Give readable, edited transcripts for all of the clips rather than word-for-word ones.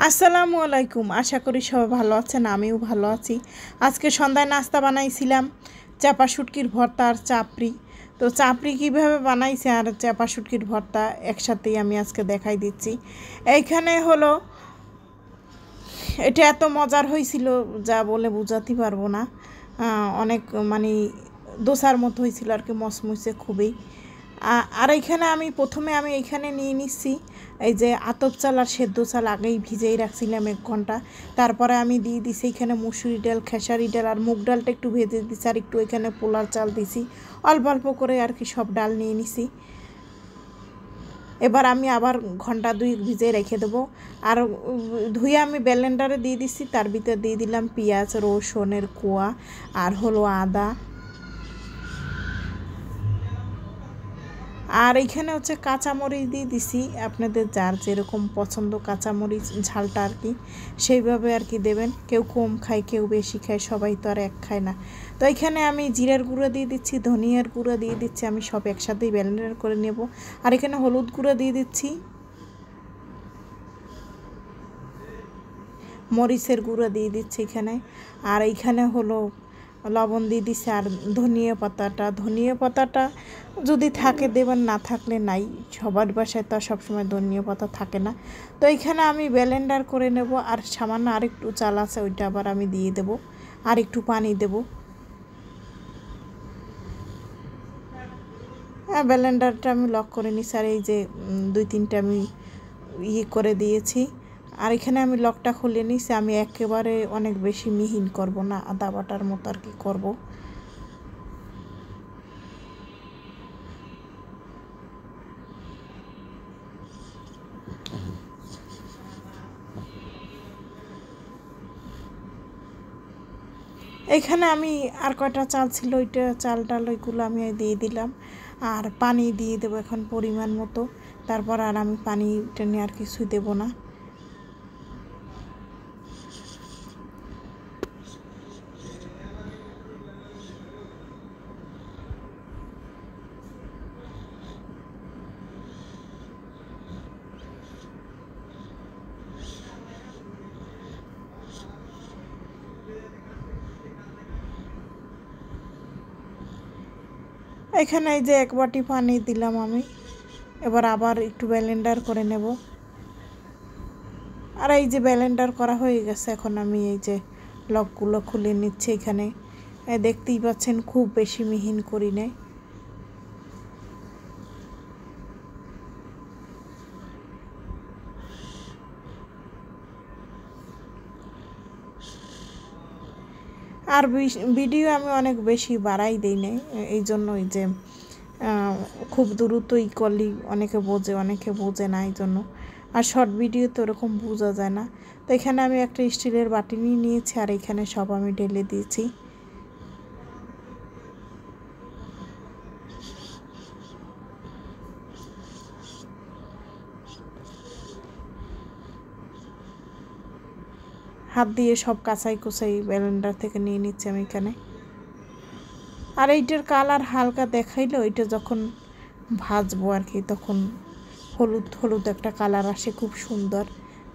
আসসালামু আলাইকুম। আশা করি সবাই ভালো আছেন, আমিও ভালো আছি। আজকে সন্ধ্যায় নাস্তা বানাইছিলাম চাপা শুটকির ভর্তা আর চাপড়ি। তো চাপড়ি কীভাবে বানাইছে আর চাপা শুটকির ভর্তা একসাথেই আমি আজকে দেখাই দিচ্ছি। এইখানে হলো এটা এত মজার হয়েছিল যা বলে বোঝাতে পারবো না। অনেক মানে দোসার মতো হয়েছিল আর কি, মচমচে খুবই। আর এইখানে প্রথমে আমি এইখানে নিয়ে নিচ্ছি এই যে আতপ চাল আর সেদ্ধ চাল আগেই ভিজেই রাখছিলাম 1 ঘন্টা। তারপরে আমি দিয়ে দিছি এখানে মুসুরি ডাল, খেসারি ডাল আর মুগ ডালটা একটু ভেজে দিছি, আর একটু এখানে পোলার চাল দিছি, অল্প অল্প করে আর কি সব ডাল নিয়ে নিছি। এবার আমি আবার ঘন্টা 2 ভিজে রেখে দেবো। আর ধুয়ে আমি ব্লেন্ডারে দিয়ে দিচ্ছি, তার ভিতরে দিয়ে দিলাম পেঁয়াজ, রসুনের কোয়া আর হলো আদা। আর এইখানে হচ্ছে কাঁচামরিচ দিয়ে দিছি, আপনাদের যার যেরকম পছন্দ কাঁচামরিচ ঝালটা আর কি সেইভাবে আর কি দেবেন। কেউ কম খায়, কেউ বেশি খায়, সবাই তো আর এক খায় না। তো এখানে আমি জিরার গুঁড়ো দিয়ে দিচ্ছি, ধনিয়ার গুঁড়ো দিয়ে দিচ্ছি, আমি সব একসাথেই ব্লেন্ডার করে নেব। আর এখানে হলুদ গুঁড়ো দিয়ে দিচ্ছি, মরিচের গুঁড়ো দিয়ে দিচ্ছি এখানে। আর এইখানে হলো লবণ দিয়ে দিচ্ছি। আর ধনিয়া পাতাটা যদি থাকে দেবেন, না থাকলে নাই। সবার বাসায় তো সবসময় ধনিয়া পাতা থাকে না। তো এইখানে আমি ব্লেন্ডার করে নেব। আর সামান্য আরেকটু চাল আছে, ওইটা আবার আমি দিয়ে দেব, আর একটু পানি দেব। হ্যাঁ, ব্লেন্ডারটা আমি লক করে নিচ্ছি। আর এই যে 2-3টা আমি করে দিয়েছি। আর এখানে আমি লকটা খুলে নিচ্ছি। আমি একেবারে অনেক বেশি মিহিন করব না, আদা বাটার মতো আর কি করব। এখানে আমি আর কয়টা চাল ছিল, ওইটা চাল ডাল ওইগুলো আমি দিয়ে দিলাম। আর পানি দিয়ে দেবো এখন পরিমাণ মতো। তারপর আর আমি পানি টেনে আর কিছুই দেবো না। এখানে এই যে 1 বাটি পানি দিলাম আমি। এবার আবার একটু ব্লেন্ডার করে নেব। আর এই যে ব্লেন্ডার করা হয়ে গেছে, এখন আমি এই যে লকগুলো খুলে নিচ্ছি। এখানে দেখতেই পাচ্ছেন খুব বেশি মিহিন করি নাই। আর ভিডিও আমি অনেক বেশি বাড়াই দিই নাই, এই জন্যই যে খুব দ্রুতই করলি অনেকে বোঝে, অনেকে বোঝে না, এই জন্য। আর শর্ট ভিডিও তো ওরকম বোঝা যায় না। তো এখানে আমি একটা স্টিলের বাটি নিয়ে নিয়েছি, আর এখানে সব আমি ঢেলে দিয়েছি। হাত দিয়ে সব কাঁচাই কুচাই ব্লেন্ডার থেকে নিয়ে নিচ্ছি আমি এখানে। আর এইটার কালার হালকা দেখাইলো, এটা যখন ভাজবো আর কি তখন হলুদ হলুদ একটা কালার আসে, খুব সুন্দর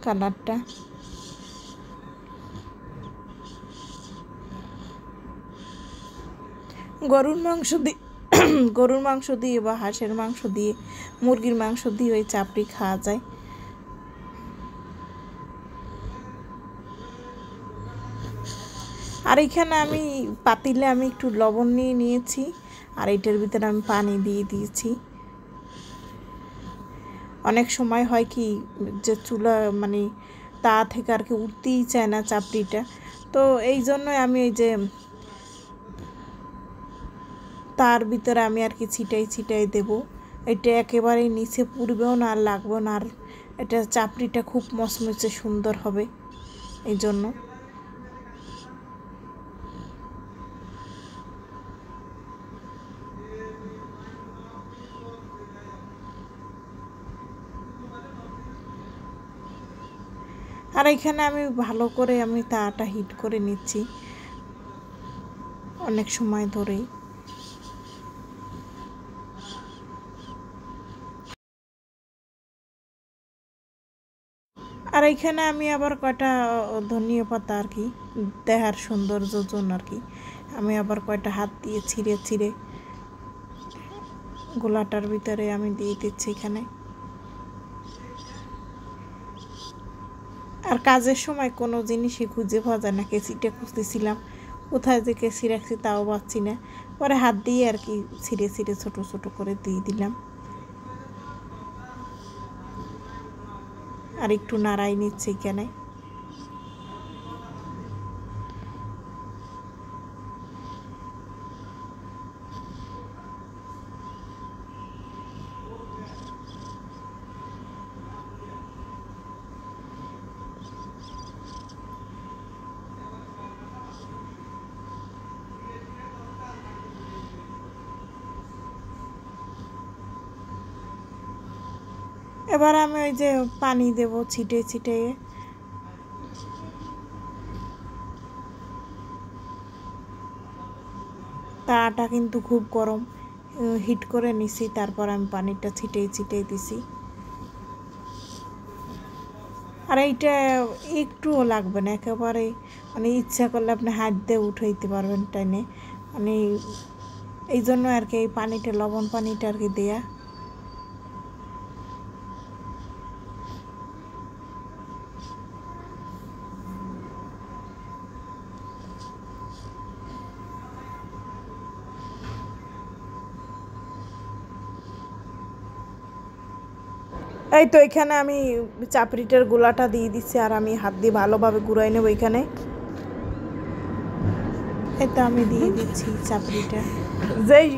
কালারটা। গরুর মাংস দিয়ে বা হাঁসের মাংস দিয়ে, মুরগির মাংস দিয়ে ওই চাপড়ি খাওয়া যায়। আর এখানে আমি পাতিলে আমি একটু লবণ নিয়ে নিয়েছি, আর এটার ভিতরে আমি পানি দিয়ে দিয়েছি। অনেক সময় হয় কি যে চুলা মানে তা থেকে আর কি উঠতেই চায় না চাপড়িটা। তো এই জন্যই আমি এই যে তার ভিতরে আমি আর কি ছিটাই দেব। এটা একেবারেই নিচে পুড়বেও না আর লাগবেও না, আর এটা চাপড়িটা খুব মচমচে সুন্দর হবে এই জন্য। আর এখানে আমি ভালো করে আমি তাটা হিট করে নিচ্ছি অনেক সময় ধরেই। আর আর এইখানে আমি আবার কয়টা ধনিয়া পাতা আর কি দেহার সৌন্দর্যের জন্য আর কি আমি আবার কয়টা হাত দিয়ে ছিঁড়ে ছিঁড়ে গোলাটার ভিতরে আমি দিয়ে দিচ্ছি এখানে। আর কাজের সময় কোনো জিনিসই খুঁজে পাওয়া যায় না, কেসিটা খুঁজতেছিলাম কোথায় যে কেসি রাখছি তাও পাচ্ছি না, পরে হাত দিয়ে আর কি ছিঁড়ে ছিঁড়ে ছোটো ছোটো করে দিয়ে দিলাম। আর একটু নাড়াই নিচ্ছে এখানে। এবার আমি ওই যে পানি দেব ছিটে ছিটে। তাটা কিন্তু খুব গরম, হিট করে নিছি, তারপর আমি পানিটা ছিটেই ছিটেই দিছি। আর এইটা একটুও লাগবে না একেবারে, মানে ইচ্ছা করলে আপনি হাত দিয়ে উঠাইতে পারবেন টাইনে, মানে এই জন্য আর কি এই পানিটা লবণ পানিটা আর কি দেয়া। এই তো এখানে আমি চাপড়িটার গোলাটা দিয়ে দিচ্ছি, আর আমি হাত দিয়ে ভালোভাবে গুঁড়াই নেব এখানে। এই তো আমি দিয়ে দিচ্ছি চাপড়িটা। যেই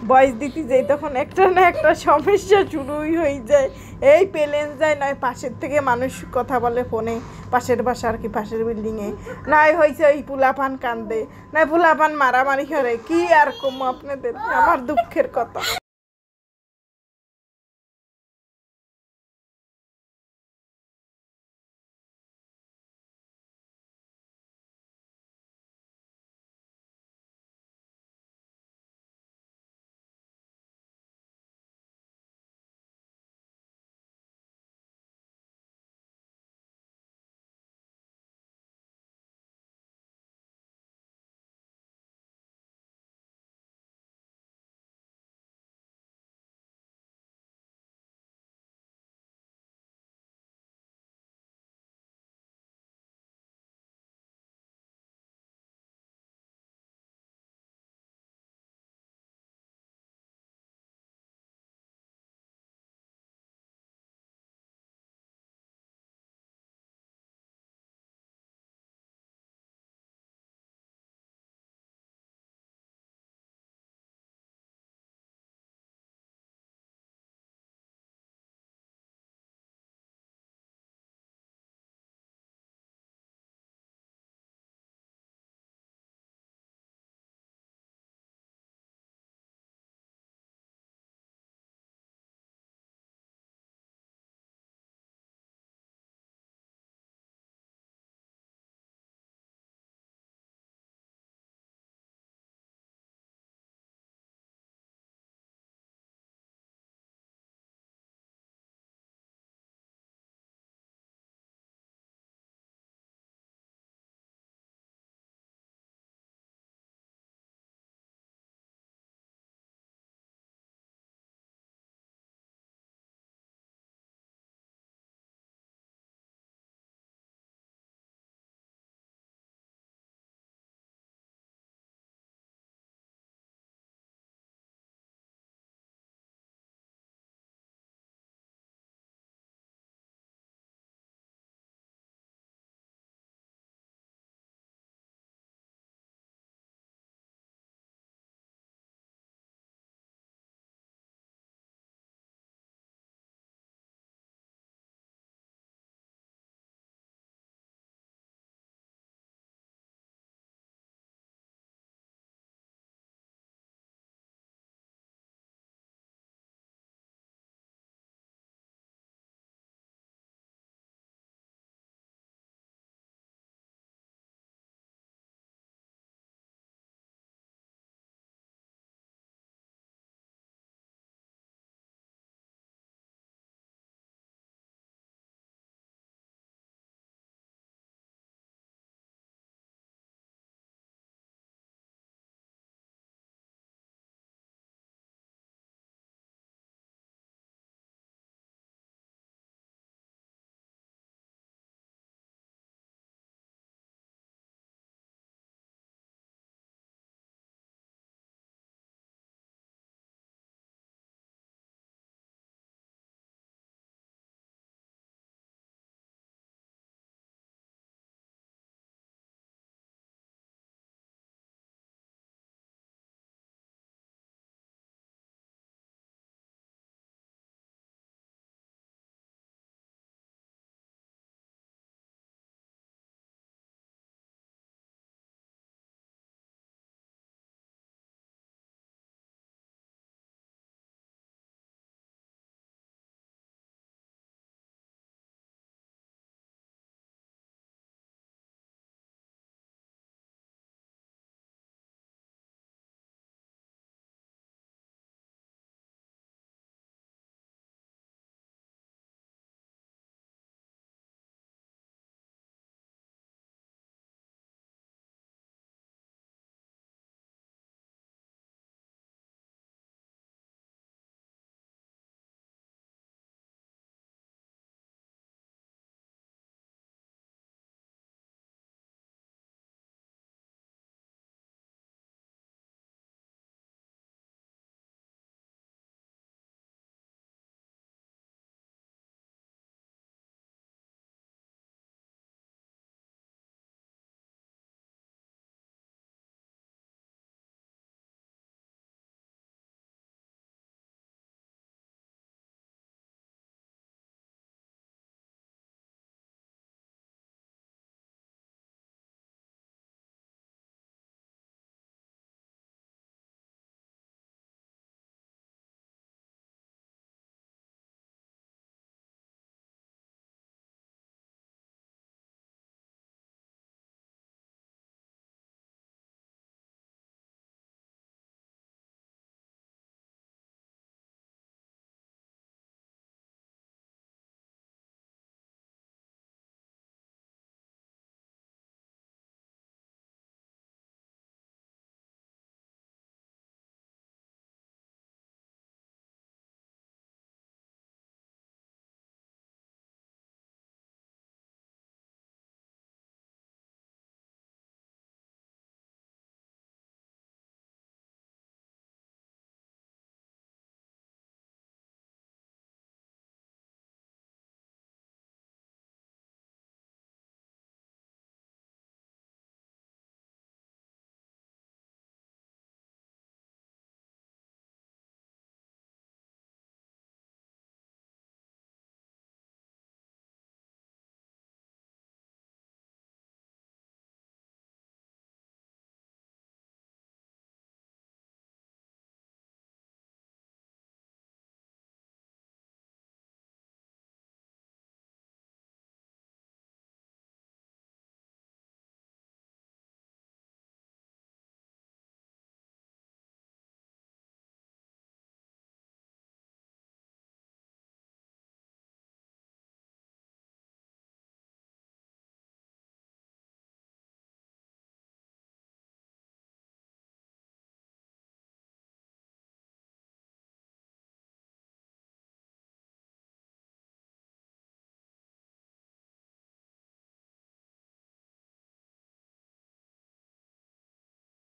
বয়স দিতে যাই তখন একটা না একটা সমস্যা শুরুই হয়ে যায়, এই প্লেন যায় নয় পাশের থেকে মানুষ কথা বলে ফোনে, পাশের বাসা আর কি পাশের বিল্ডিংয়ে, নাই হয়েছে ওই পোলাপান কান্দে, নাই পোলাপান মারামারি করে, কি আর কম আপনাদের, আমার দুঃখের কথা।